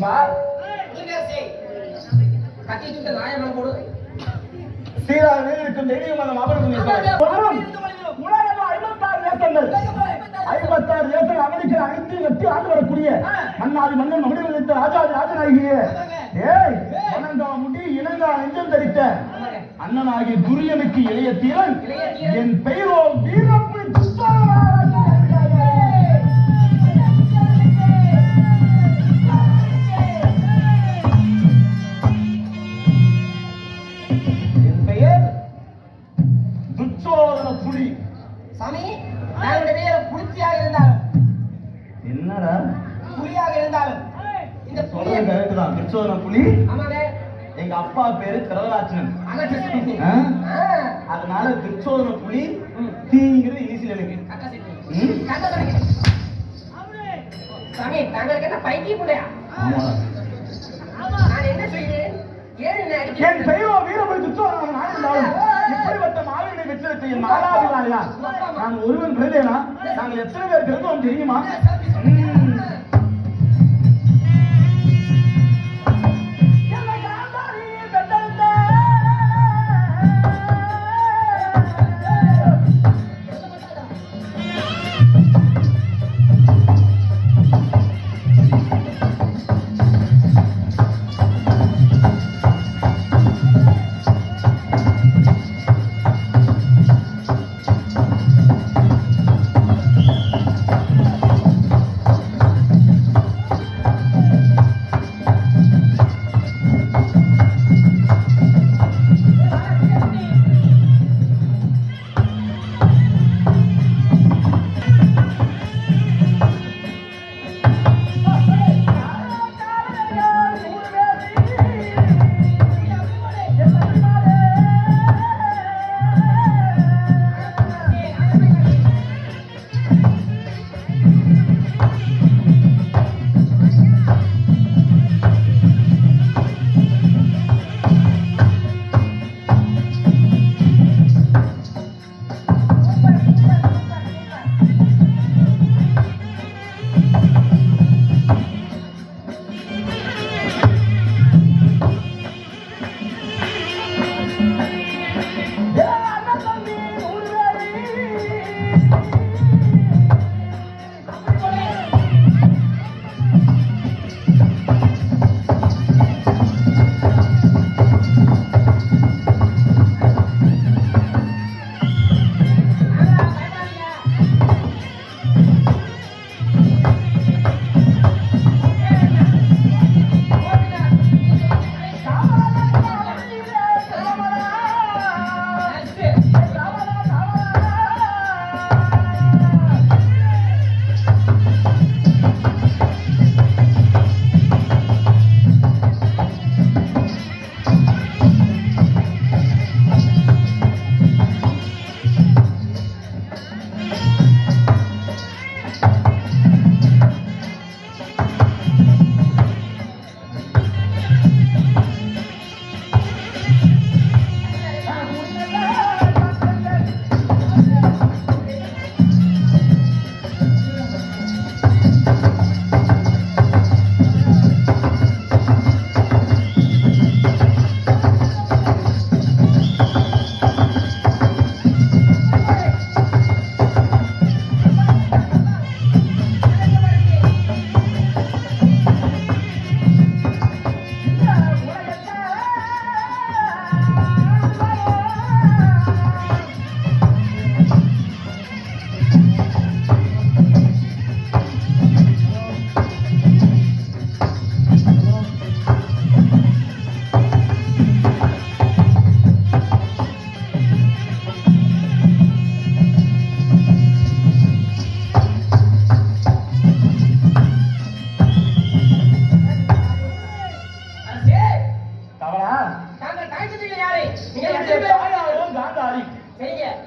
நண்பா கட்டிட்டு நாயமன் போடு சீராக இருக்கும் தெய்வீகமான மாபெரும் அமெரிக்கா அனைத்து வெற்றி ஆண்டு வரக்கூடிய மன்னாதி மன்னன் மகுடி ராஜாதி ராஜனாகிய முடி இனங்கா நெஞ்சம் தரித்த அண்ணனாகிய துரியனுக்கு இளைய தீரன் என் பெயரோ வீரப்புலி என் பெயர் துச்சோதன புலி. சாமி, நாங்களுடைய பெயர் புலியாக இருந்தாலும் என்னடா புலியாக இருந்தாலும் இந்த புலி கரெக்ட் தான். துச்சோதன புலி. ஆமாங்க. எங்க அப்பா பேரு திரவராஜன். அதனால துச்சோதன புலி தீங்கிறது ஈஸியில் எனக்கு. சாமி, தாங்களுக்கு என்ன பைத்தியம் புள்ளையா? நான் என்ன செய்கிறேன்? என் பெயரோ வீரபுரி துச்சோதனன் நான் இருந்தாலும் இப்படிப்பட்ட மாவீரனை வெற்றிடத்தை என் மாதாபிராயா நான் ஒருவன் பிறந்தேனா? நாங்கள் எத்தனை பேர் பிறந்தோம் தெரியுமா?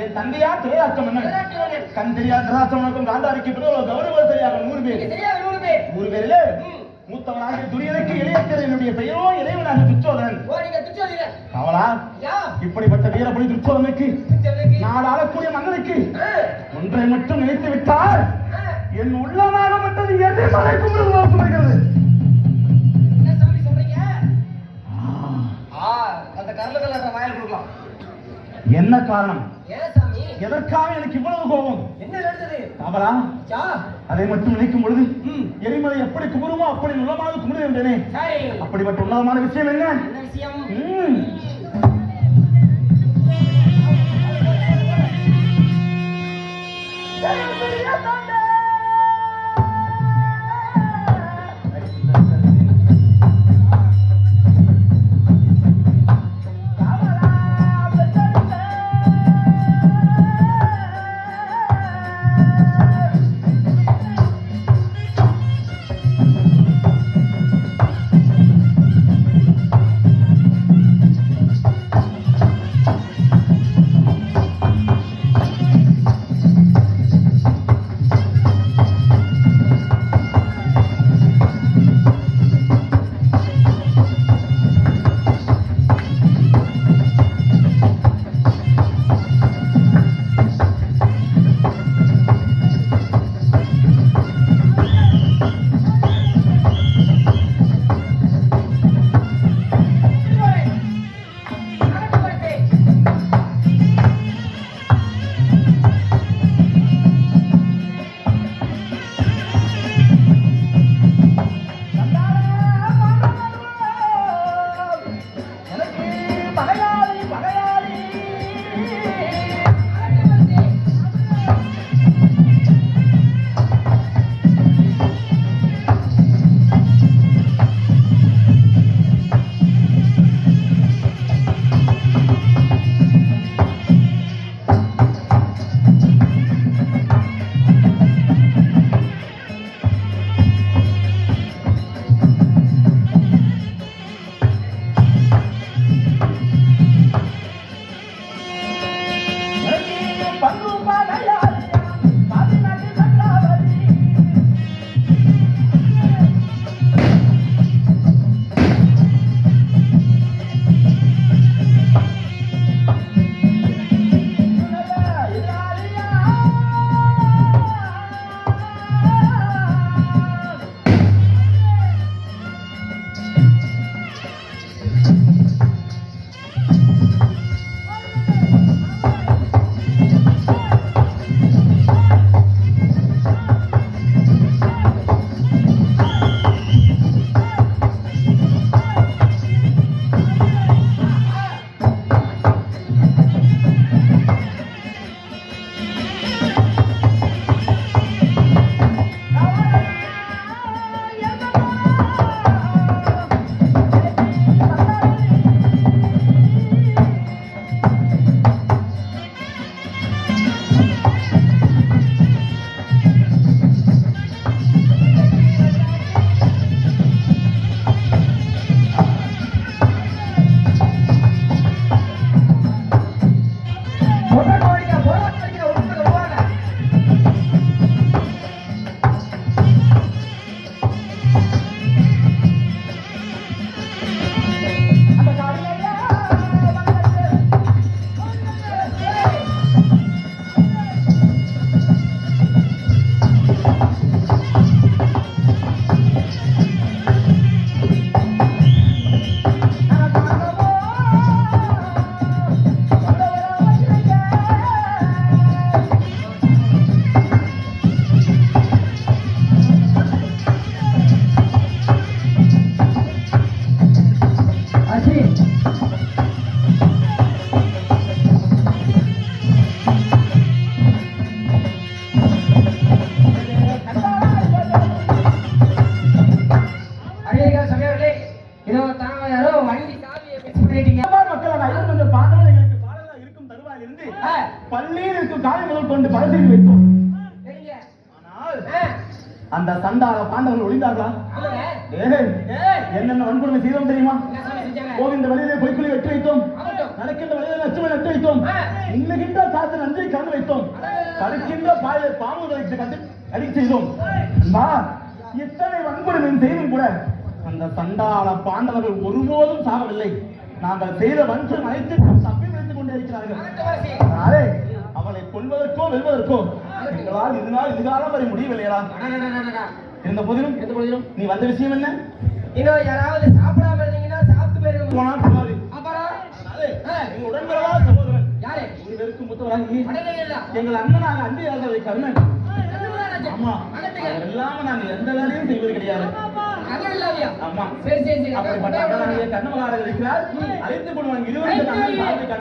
என் தந்தையா திரையாற்றம் என்ன கண் தெரியா திராட்சமனுக்கும் காந்தாரிக்கு கௌரவம் தெரியாத 100 பேரிலே மூத்தவனாக துரியனுக்கு இளையத்தர் என்னுடைய பெயரோ இளைவனாக துச்சோதனன். அவளா இப்படிப்பட்ட வீரபுலி துச்சோதனுக்கு நான் ஆளக்கூடிய மன்னனுக்கு ஒன்றை மட்டும் நினைத்து விட்டால் என் உள்ளமாக மட்டும் எதை மறைக்கும் என்ன காரணம்? ஏன் சாமி? எதற்காக எனக்கு இவ்வளவு கோபம்? என்ன நடந்தது? அவளா யா அதை மட்டும் நினைக்கும் பொழுது எரிமலை எப்படி குமுறுமோ அப்படி உலகமாக குமுறுகின்றனே. சரி, அப்படிப்பட்ட உன்னதமான விஷயம் என்ன? என்ன விஷயம்? பள்ளியில் இருக்கும் காலை முதல் கொண்டு பல செய்து வைத்தோம். ஆனால் அந்த சண்டாள பாண்டவர்கள் ஒளிந்தார்களா? என்னென்ன வன்கொடுமை செய்தோம் தெரியுமா? போகின்ற வழியிலே பொய்க்குழி வெட்டி வைத்தோம், நடக்கின்ற வழியிலே நச்சுமை நட்டு வைத்தோம், இன்னுகின்ற சாத்து நன்றி கலந்து வைத்தோம், கடுக்கின்ற பாயை பாம்புகளை கண்டு அடிக்க செய்தோம். இத்தனை வன்கொடுமை செய்தும் கூட அந்த சண்டாள பாண்டவர்கள் ஒருபோதும் சாகவில்லை. நாங்கள் செய்த வன்கொடுமை அனைத்தும் தப்பி விழுந்து கொண்டே இருக்கிறார்கள். அவளை கொள்வதற்கோ வெல்வதற்கோ எங்களால் இதுகாலம் வரை முடியவில்லையா? இருந்த போதிலும் நீ வந்த விஷயம் என்ன? இன்னும் யாராவது சாப்பிடாம இருந்தீங்கன்னா சாப்பிட்டு போயிருங்க. உடன்பிறவா சகோதரன் யாரு? 3 பேருக்கு மூத்தவராகி அடடே இல்ல. எங்கள் அண்ணனாக அன்பு கர்ணன். கண்ணு ஆமா அகத்துக்கு. அவர் இல்லாம நாங்க எந்த வேலையும் செய்வது கிடையாது. கண்ணு இல்லாவியா? ஆமா சரி சரி சரி. அப்படிப்பட்ட அண்ணனாகிய கர்ணமகாரர் இருக்கிறார். அழைத்துக் கொண்டு வாங்க 20 அண்ணன்